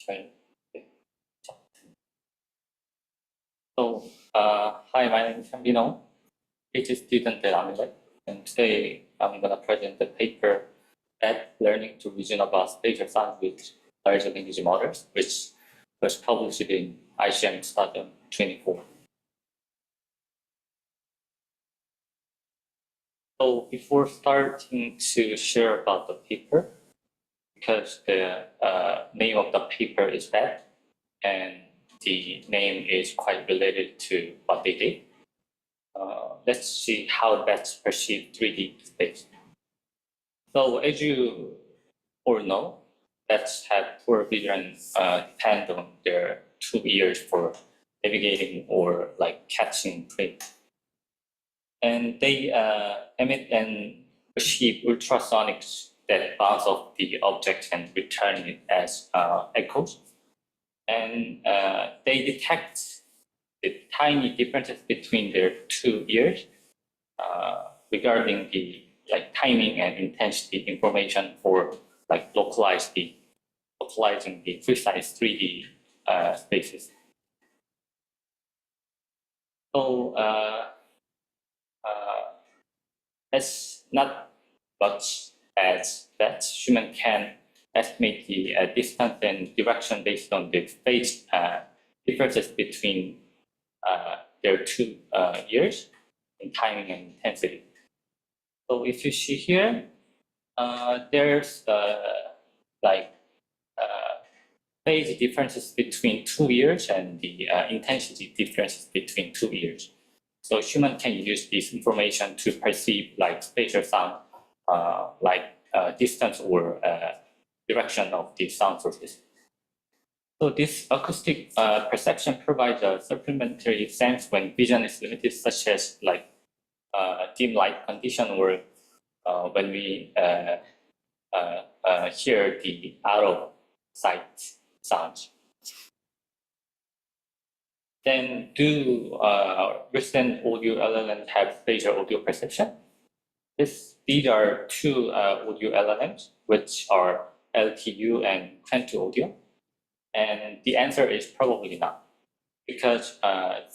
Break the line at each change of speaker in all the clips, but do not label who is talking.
turn. So, hi, my name is Hyun-Bin, PhD student at MLLM, and today I'm going to present the paper at Learning to Reason about Spatial Sounds with Large Language Models, which was published in ICM 2024. So, before starting to share about the paper, because the name of the paper is that, and the name is quite related to what they did. Let's see how bats perceive 3D space. So as you all know, bats have poor vision depend on their 2 ears for navigating or like catching prey. And they emit and perceive ultrasonics that bounce off the object and return it as echoes. And they detect the tiny differences between their 2 ears regarding the timing and intensity information for localizing the precise 3D spaces. So as not much as that, human can estimate the distance and direction based on the phase differences between their 2 ears in timing and intensity. So if you see here, there's phase differences between 2 ears and the intensity differences between 2 ears. So human can use this information to perceive spatial sound, distance or direction of the sound sources. So this acoustic perception provides a supplementary sense when vision is limited, such as dim light condition or when we hear the out of sight sounds. Then do recent audio LLMs have spatial audio perception? These are 2 audio LLMs, which are LTU and Quantum Audio. And the answer is probably not, because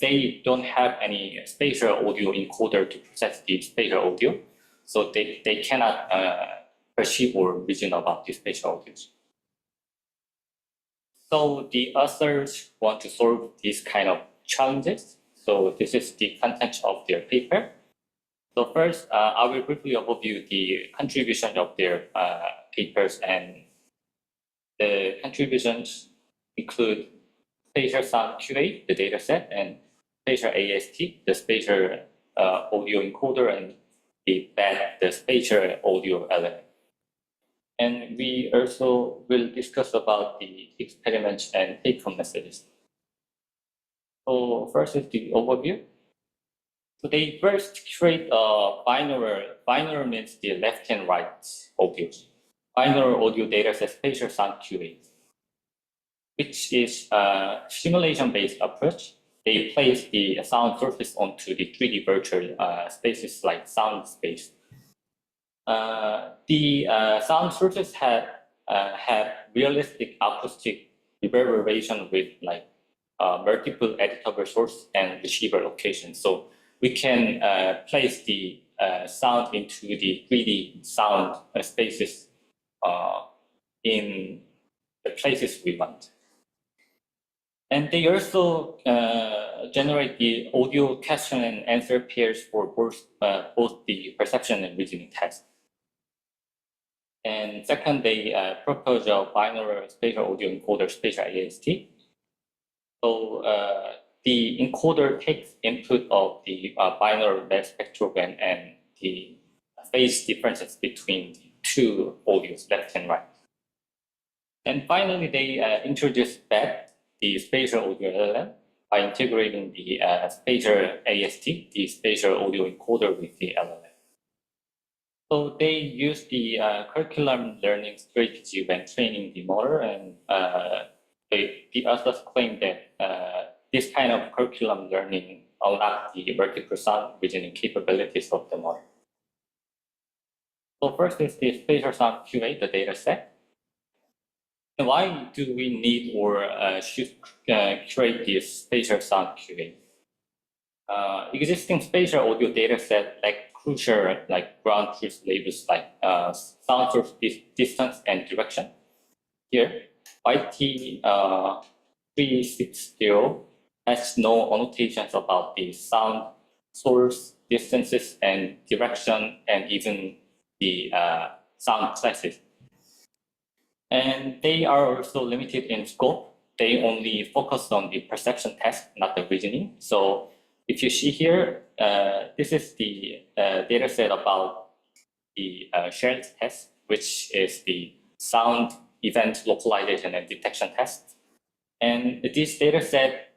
they don't have any spatial audio encoder to process the spatial audio. So they cannot perceive or reason about the spatial audios. So the authors want to solve these kind of challenges. So this is the content of their paper. So first, I will briefly overview the contributions of their papers, and the contributions include spatial sound QA, the dataset, and spatial AST, the spatial audio encoder, and the spatial audio element. And we also will discuss about the experiments and take-home messages. So first is the overview. So they first create a binaural. Binaural means the left and right audios. Binaural audio dataset spatial sound QA, which is a simulation-based approach. They place the sound surface onto the 3D virtual spaces like sound space. The sound surface have realistic acoustic reverberation with multiple editable source and receiver locations. So we can place the sound into the 3D sound spaces in the places we want. And they also generate the audio question and answer pairs for both the perception and reasoning tests. And second, they propose a binaural spatial audio encoder, spatial AST. So the encoder takes input of the binaural wave spectrogram and the phase differences between the 2 audios, left and right. And finally, they introduce back the spatial audio LLM by integrating the spatial AST, the spatial audio encoder, with the LLM. So they use the curriculum learning strategy when training the model, and the authors claim that this kind of curriculum learning unlocks the vertical sound reasoning capabilities of the model. So first is the spatial sound QA, the data set. And why do we need or should create this spatial sound QA? Existing spatial audio data set like crucial like ground truth labels like sound source distance and direction. Here, YT 360 has no annotations about the sound source distances and direction and even the sound classes. And they are also limited in scope. They only focus on the perception test, not the reasoning. So if you see here, this is the data set about the shared test, which is the sound event localization and detection test. And this data set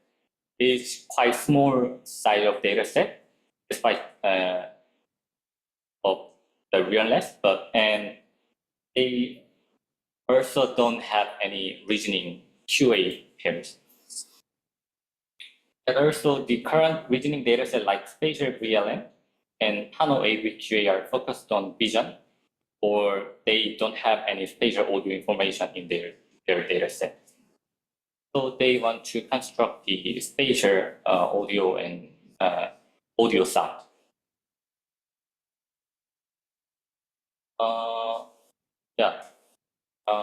is quite small size of data set, despite of the realness, and they also don't have any reasoning QA pairs. And also the current reasoning data set like spatial VLM and Pano AV QA are focused on vision, or they don't have any spatial audio information in their data set. So they want to construct the spatial audio and audio sound.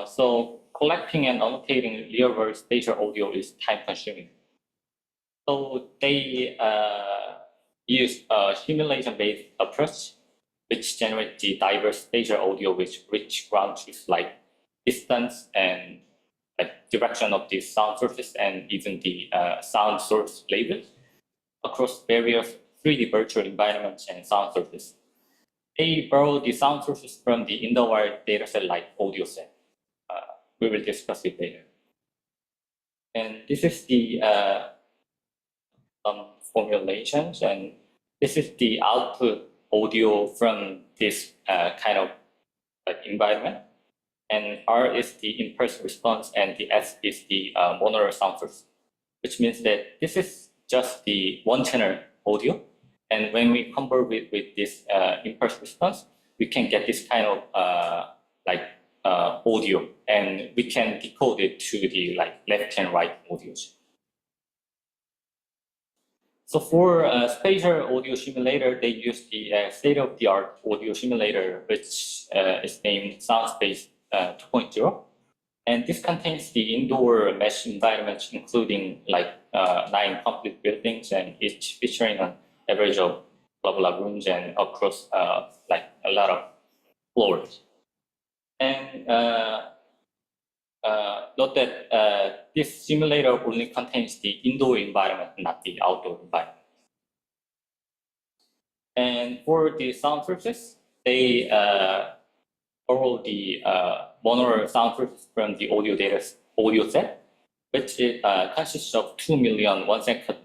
So collecting and annotating real-world spatial audio is time-consuming. So they use a simulation-based approach, which generates the diverse spatial audio with rich ground truth like distance and like direction of the sound sources and even the sound source labels across various 3D virtual environments and sound sources. They borrow the sound sources from the in-the-wild dataset like audio set. We will discuss it later. And this is the formulations, and this is the output audio from this kind of environment. And R is the impulse response, and the S is the monaural sound source, which means that this is just the one channel audio. And when we compare with this impulse response, we can get this kind of audio, and we can decode it to the left and right audios. So for spatial audio simulator, they use the state-of-the-art audio simulator, which is named SoundSpace 2.0. And this contains the indoor mesh environments, including 9 complete buildings, and each featuring an average of blah blah rooms and across a lot of floors. And note that this simulator only contains the indoor environment, not the outdoor environment. And for the sound sources, they borrow the monaural sound sources from the audio set, which consists of 2 million 1 second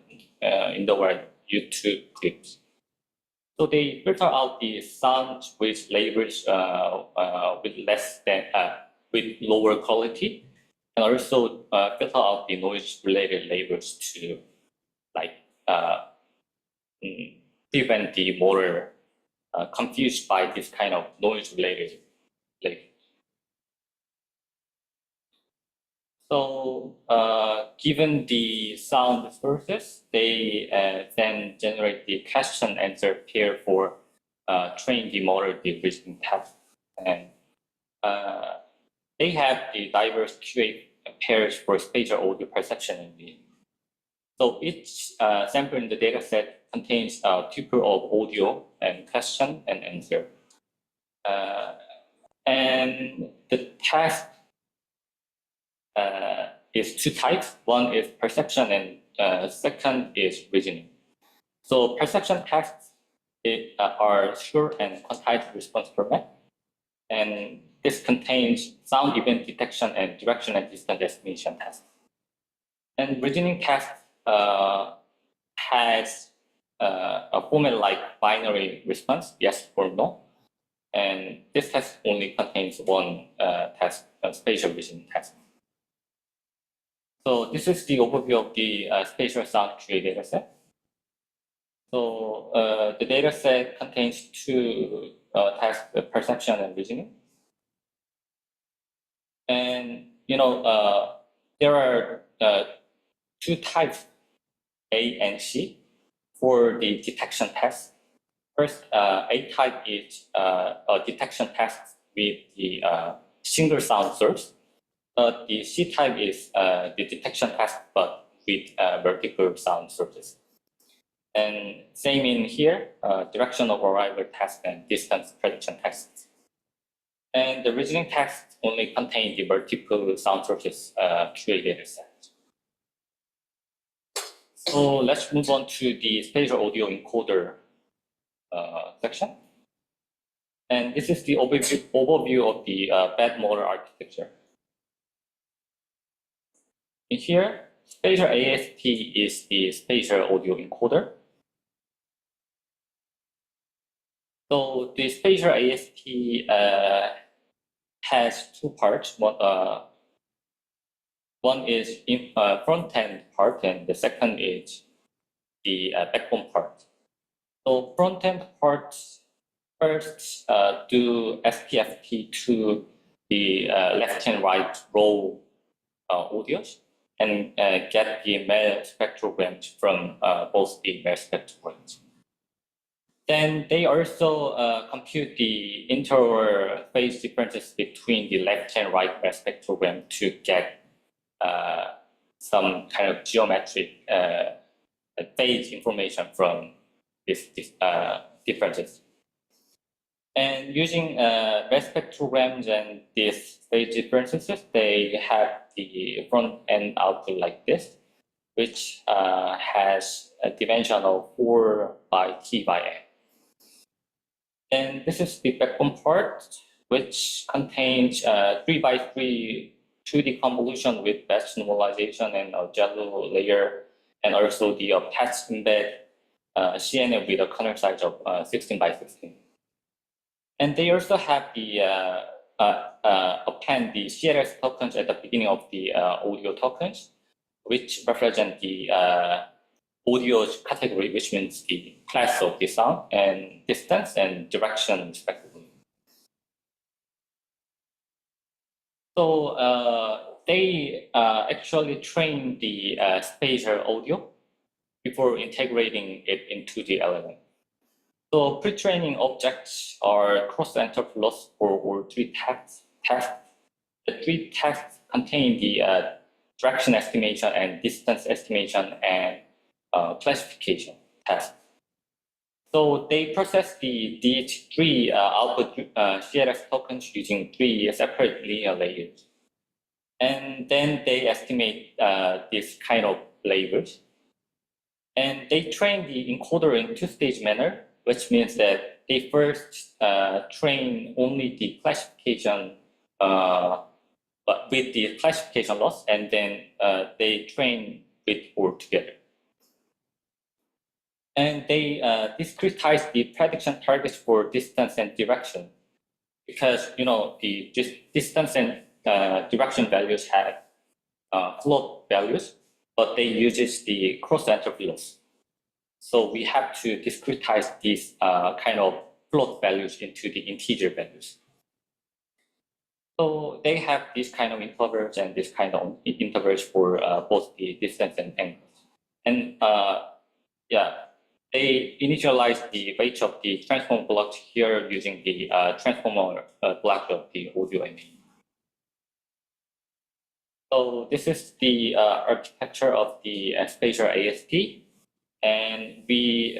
in the world YouTube clips. So they filter out the sounds with labels with lower quality, and also filter out the noise-related labels to prevent the motor confused by this kind of noise-related labels. So given the sound sources, they then generate the question answer pair for train the motor the reasoning test. And they have the diverse QA pairs for spatial audio perception and vision. So each sample in the data set contains a tuple of audio and question and answer. And the task is 2 types. One is perception, and second is reasoning. So perception tasks are short and quantized response format, and this contains sound event detection and direction and distance estimation tasks. And reasoning task has a format like binary response, yes or no, and this test only contains one task, spatial reasoning task. So this is the overview of the spatial sound QA dataset. So the dataset contains 2 tasks, perception and reasoning. And there are two types, A and C, for the detection test. First, A type is a detection test with the single sound source. The C type is the detection test, but with multiple sound sources. And same in here, direction of arrival test and distance prediction tests. And the reasoning test only contain the multiple sound sources QA data set. So let's move on to the spatial audio encoder section. And this is the overview of the bed motor architecture. In here, spatial AST is the spatial audio encoder. So the spatial AST has two parts. One is in front-end part, and the second is the backbone part. So front-end parts first do SPFT to the left and right row audios and get the MEL spectrograms from both the MEL spectrograms. Then they also compute the interphase differences between the left and right MEL spectrogram to get some kind of geometric phase information from these differences. And using MEL spectrograms and these phase differences, they have the front end output like this, which has a dimension of 4 by T by N. And this is the backbone part, which contains 3 by 3 2D convolution with batch normalization and a jello layer, and also the patch embed CNN with a kernel size of 16 by 16. And they also have the append the CLS tokens at the beginning of the audio tokens, which represent the audio category, which means the class of the sound and distance and direction respectively. So they actually train the spatial audio before integrating it into the LLM. So pre-training objects are cross-entropy loss for all three tests. The three tests contain the direction estimation and distance estimation and classification test. So they process these three output CLS tokens using 3 separate linear layers. And then they estimate this kind of labels. And they train the encoder in two-stage manner, which means that they first train only the classification, but with the classification loss, and then they train with all together. And they discretize the prediction targets for distance and direction, because the distance and direction values have float values, but they uses the cross entropy loss. So we have to discretize these kind of float values into the integer values. So they have these kind of intervals and this kind of intervals for both the distance and angles. And they initialize the weight of the transformer blocks here using the transformer block of the audio engine. So this is the architecture of the spatial AST. And we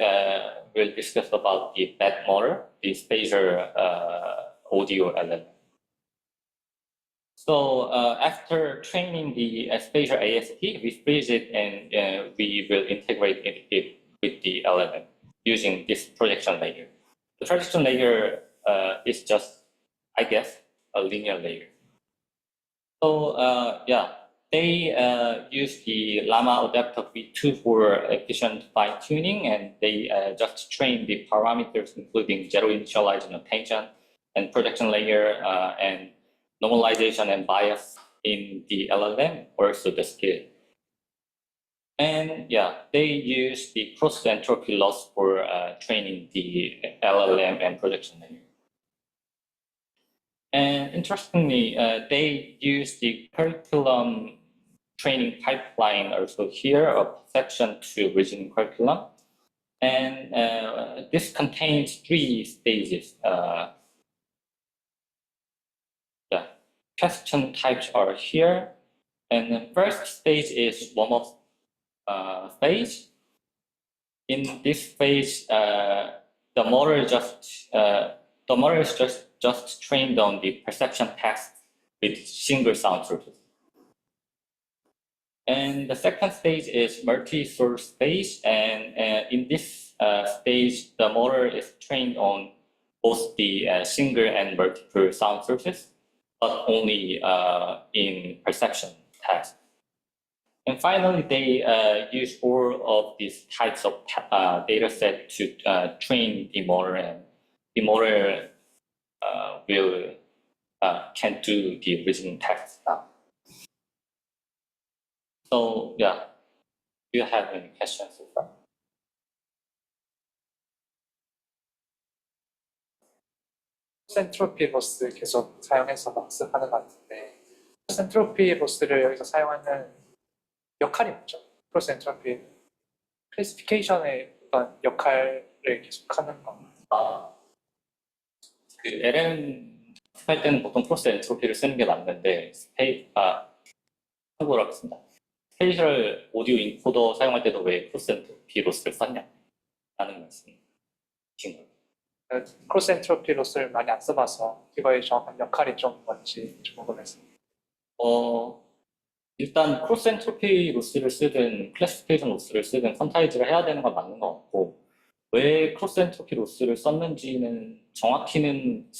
will discuss about the bed motor, the spatial audio LLM. So after training the spatial AST, we freeze it and we will integrate it with the LLM using this projection layer. The projection layer is just, I guess, a linear layer. So they use the Llama adapter v2 for efficient fine-tuning, and they just train the parameters including zero initialization attention and projection layer and normalization and bias in the LLM, also the scale. And they use the cross entropy loss for training the LLM and projection layer. And interestingly, they use the curriculum training pipeline also here, a section to reasoning curriculum. And this contains 3 stages. The question types are here. And the first stage is warm-up phase. In this phase, the model is just trained on the perception text with single sound sources. And the second stage is multi-source stage, and in this stage, the model is trained on both the single and multiple sound sources, but only in perception text. And finally, they use all of these types of data set to train the model, and the model can do the reasoning text now. So yeah, do you have any questions so far?
센트로피 버스 계속 사용해서 학습하는 것 같은데 센트로피 버스를 여기서 사용하는 역할이 뭐죠? 크로스 엔트로피 클래시피케이션의 어떤 역할을 계속하는 건가요?
그 LM 할 때는 보통 크로스 엔트로피를 쓰는 게 맞는데 참고로 하겠습니다. 스페이셜 오디오 인코더 사용할 때도 왜 크로스 엔트로피 로스를 썼냐? 라는 말씀이신 거예요.
크로스 엔트로피 로스를 많이 안 써봐서 이거의 정확한 역할이 좀 뭔지 궁금해서.
일단 크로스 엔트로피 로스를 쓰든 클래시피케이션 로스를 쓰든 퀀타이즈를 해야 되는 건 맞는 것 같고, 왜 크로스 엔트로피 로스를 썼는지는 정확히는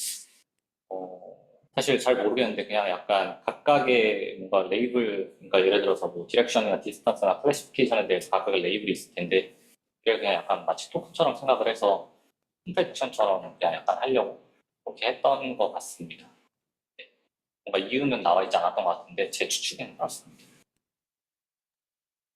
사실 잘 모르겠는데, 그냥 약간 각각의 뭔가 레이블, 그러니까 예를 들어서 뭐 디렉션이나 디스턴스나 클래시피케이션에 대해서 각각의 레이블이 있을 텐데, 그게 그냥 약간 마치 토크처럼 생각을 해서 컴팩션처럼 그냥 약간 하려고 그렇게 했던 것 같습니다. 네. 뭔가 이유는 나와 있지 않았던 것 같은데 제 추측에는 그렇습니다.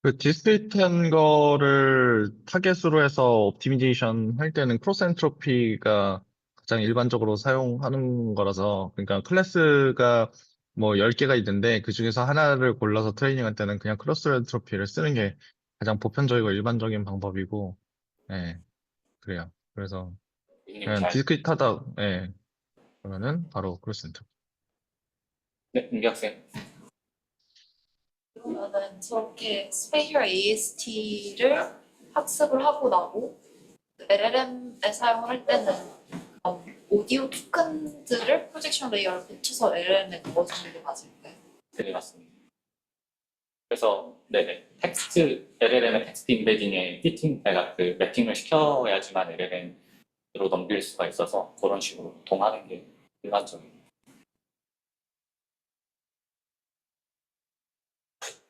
그 디스크리트한 거를 타겟으로 해서 옵티미제이션 할 때는 크로스 엔트로피가 가장 일반적으로 사용하는 거라서, 그러니까 클래스가 뭐 10개가 있는데 그 중에서 하나를 골라서 트레이닝할 때는 그냥 크로스 엔트로피를 쓰는 게 가장 보편적이고 일반적인 방법이고, 예, 그래요. 그래서 그냥 디스크리트하다, 예, 그러면은 바로 크로스 엔트로피.
네, 민기 학생.
그러면은 저렇게 스페셜 AST를 학습을 하고 나고 LLM에 사용을 할 때는 오디오 토큰들을 프로젝션 레이어를 붙여서 LLM에 넣어주는 게 맞을까요?
네, 맞습니다. 그래서 네네, 텍스트 LLM의 텍스트 인베딩에 피팅, 그러니까 그 매핑을 시켜야지만 LLM으로 넘길 수가 있어서 그런 식으로 보통 하는 게 일반적입니다.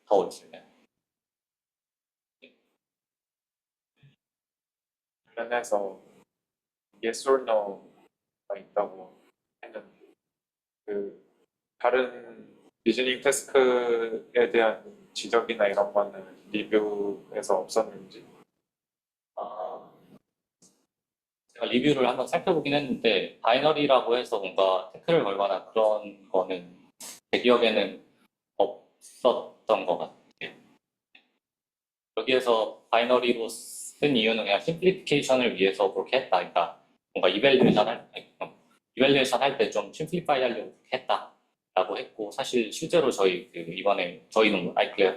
더 있을까요?
관련해서 yes or no가 있다고 했는데 그 다른 리즈닝 태스크에 대한 지적이나 이런 거는 리뷰에서 없었는지?
제가 리뷰를 한번 살펴보긴 했는데 바이너리라고 해서 뭔가 태클을 걸거나 그런 거는 제 기억에는 없었던 것 같아요. 여기에서 바이너리로 쓴 이유는 그냥 심플리피케이션을 위해서 그렇게 했다. 그러니까 뭔가 이밸류에이션 할 때 좀 심플리파이 하려고 그렇게 했다라고 했고, 사실 실제로 저희 이번에 저희 논문 아이클레어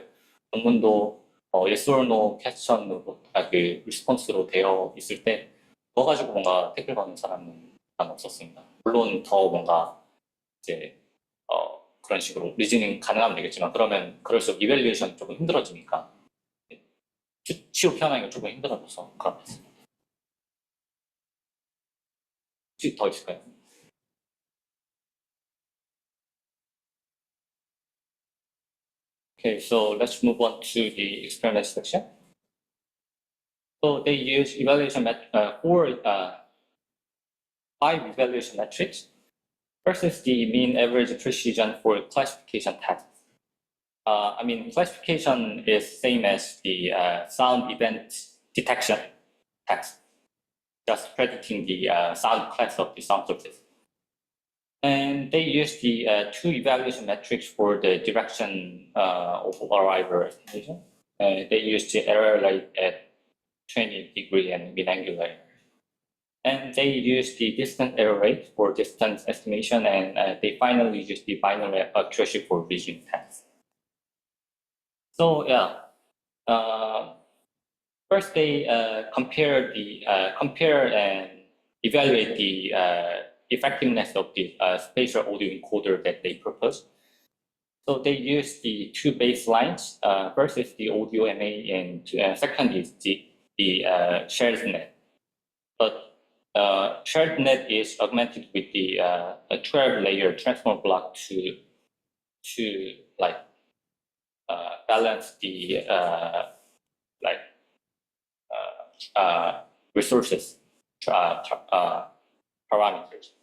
논문도 yes or no 퀘스천으로 그 리스폰스로 되어 있을 때 그거 가지고 뭔가 태클 거는 사람은 없었습니다. 물론 더 뭔가 이제 그런 식으로 리즈닝 가능하면 되겠지만, 그러면 그럴수록 이밸류에이션 조금 힘들어지니까 수치로 표현하기가 조금 힘들어져서 그런 것 같습니다. 혹시 더 있을까요? Okay, so let's move on to the experiment section. So they use evaluation five evaluation metrics. First is the mean average precision for classification tests. I mean, classification is same as the sound event detection text, just predicting the sound class of the sound sources. And they use the two evaluation metrics for the direction of arrival estimation. They use the error rate at 20-degree and mean angular error. And they use the distance error rate for distance estimation, and they finally use the binary accuracy for vision test. So yeah, first they compare and evaluate the effectiveness of the spatial audio encoder that they propose. So they use the two baselines. First is the audio MA, and second is the shared net. But shared net is augmented with the a 12-layer transform block to like balance the resources parameters.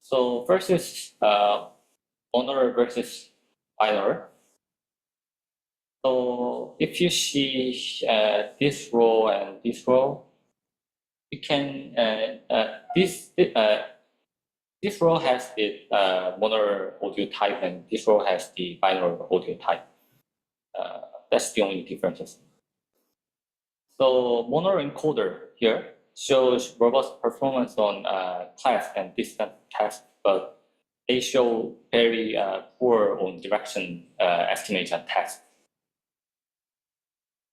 So first is honor versus minor. So if you see this row and this row, you can this row has the mono audio type, and this row has the binaural audio type. That's the only differences. So mono encoder here shows robust performance on class and distance tasks, but they show very poor on direction estimation tasks.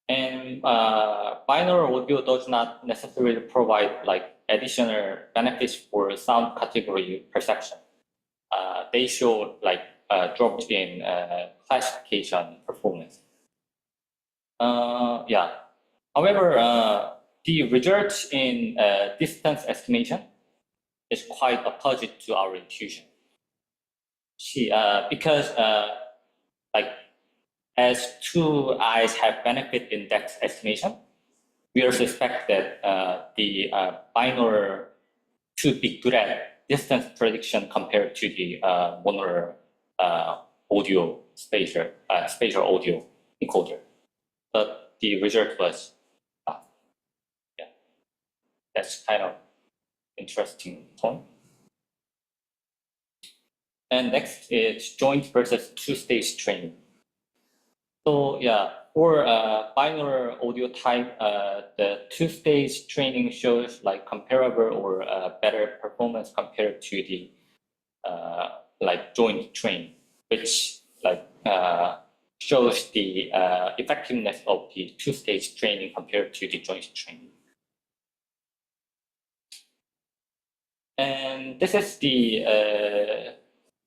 And binaural audio does not necessarily provide like additional benefits for sound category perception. They show like drops in classification performance. Yeah. However, the results in distance estimation is quite opposite to our intuition. See, because like as two eyes have benefit in depth estimation, we also expect that the binaural to be good at distance prediction compared to the mono audio spatial audio encoder. But the result was, yeah, that's kind of interesting point. And next is joint versus two-stage training. So yeah, for binaural audio type, the two-stage training shows like comparable or better performance compared to the like joint train, which like shows the effectiveness of the two-stage training compared to the joint training. And this is the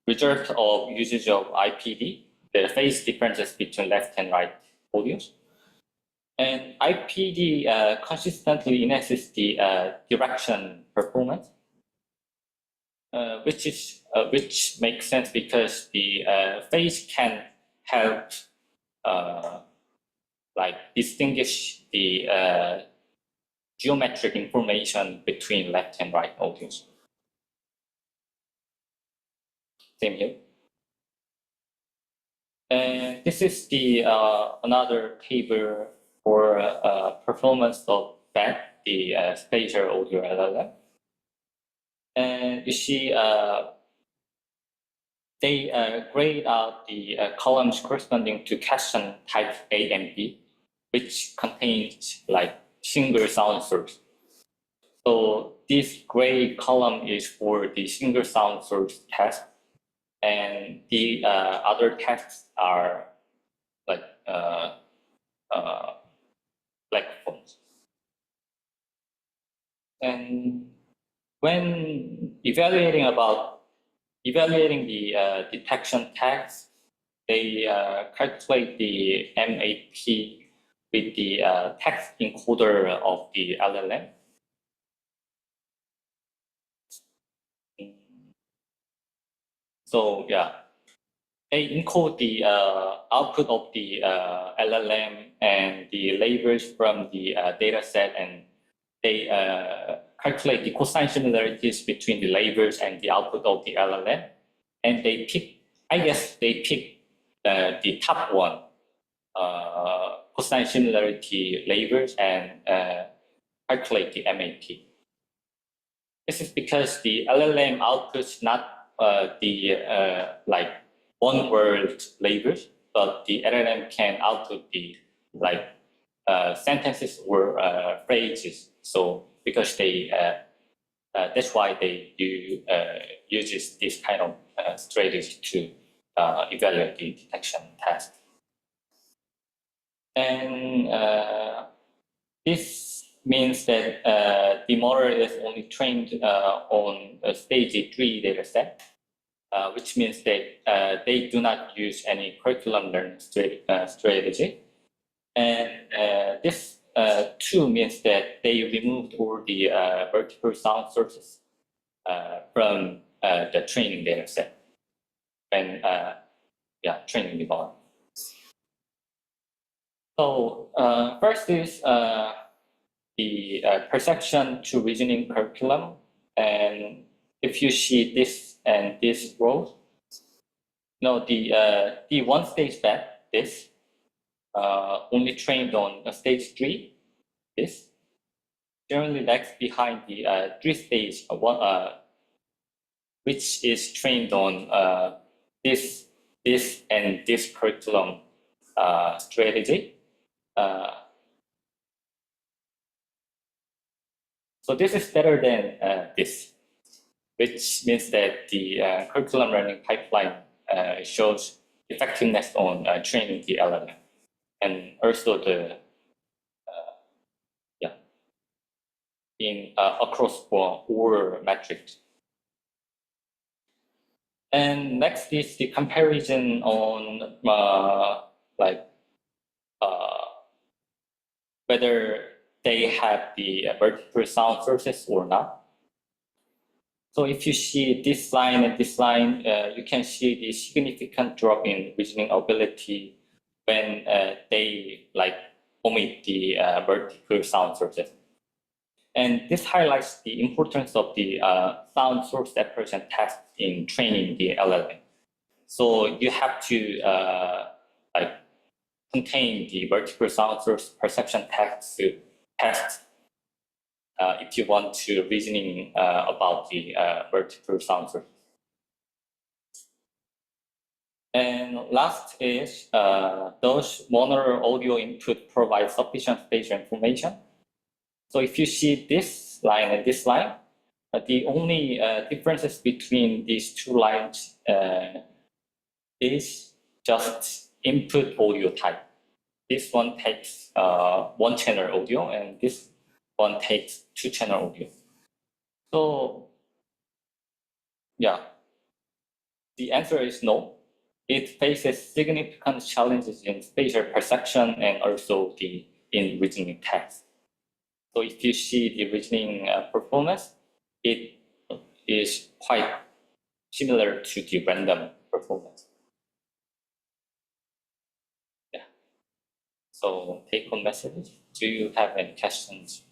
result of usage of IPD, the phase differences between left and right audios. And IPD consistently enhances the direction performance, which makes sense because the phase can help like distinguish the geometric information between left and right audios. Same here. And this is the another table for performance of that, the spatial audio LLM. And you see they grade out the columns corresponding to question type A and B, which contains like single sound source. So this gray column is for the single sound source test, and the other tests are like black phones. And when evaluating the detection tags, they calculate the MAP with the text encoder of the LLM. So yeah, they encode the output of the LLM and the labels from the data set, and they calculate the cosine similarities between the labels and the output of the LLM. And they pick, I guess they pick the top one, cosine similarity labels, and calculate the MAP. This is because the LLM outputs not the like one word labels, but the LLM can output the like sentences or phrases. So because they that's why they do uses this kind of strategy to evaluate the detection task. And this means that the model is only trained on a stage 3 data set, which means that they do not use any curriculum learning strategy. And this too means that they removed all the multiple sound sources from the training data set and training the model. So first is the perception to reasoning curriculum. And if you see this and this row, the one stage back, this only trained on stage 3, this generally lags behind the 3 stage one, which is trained on this and this curriculum strategy. So this is better than this, which means that the curriculum learning pipeline shows effectiveness on training the LLM, and also the in across all metrics. And next is the comparison on whether they have the multiple sound sources or not. So if you see this line and this line, you can see the significant drop in reasoning ability when they omit the multiple sound sources. And this highlights the importance of the sound source separation test in training the LLM. So you have to contain the multiple sound source perception test if you want to reasoning about the multiple sound source. And last is does mono audio input provide sufficient spatial information? So if you see this line and this line, the only differences between these two lines is just input audio type. This one takes one channel audio, and this one takes two channel audio. So yeah, the answer is no. It faces significant challenges in spatial perception and also in reasoning text. So if you see the reasoning performance, it is quite similar to the random performance. Yeah. So take home message. Do you have any questions?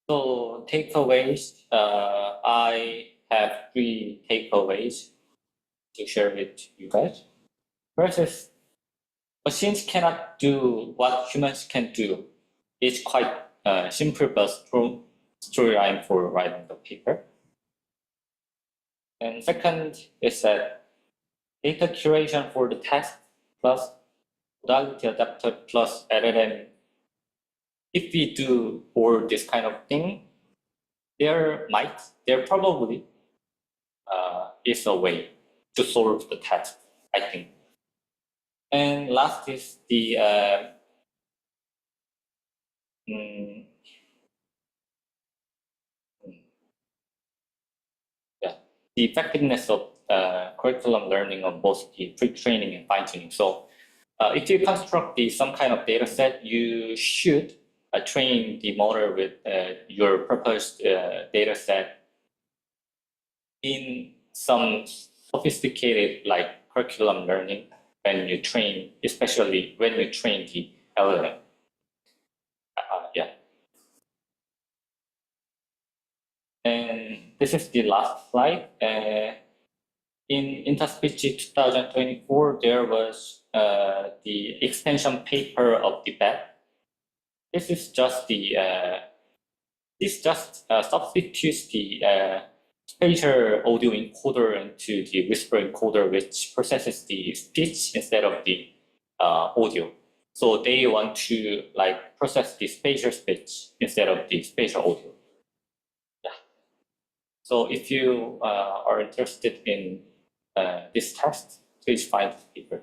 So takeaways, I have 3 takeaways to share with you guys. First is machines cannot do what humans can do. It's quite simple but storyline for writing the paper. And second is that data curation for the text plus modality adapter plus LLM. If we do all this kind of thing, there probably is a way to solve the task, I think. And last is the the effectiveness of curriculum learning on both the pre-training and fine-tuning. So if you construct some kind of data set, you should train the model with your proposed data set in some sophisticated curriculum learning when you train, especially when you train the LLM. Yeah. And this is the last slide. In InterSpeech 2024, there was the extension paper of the BET. This is just the substitutes the spatial audio encoder into the whisper encoder, which processes the speech instead of the audio. So they want to like process the spatial speech instead of the spatial audio. Yeah. So if you are interested in this test, please find the paper.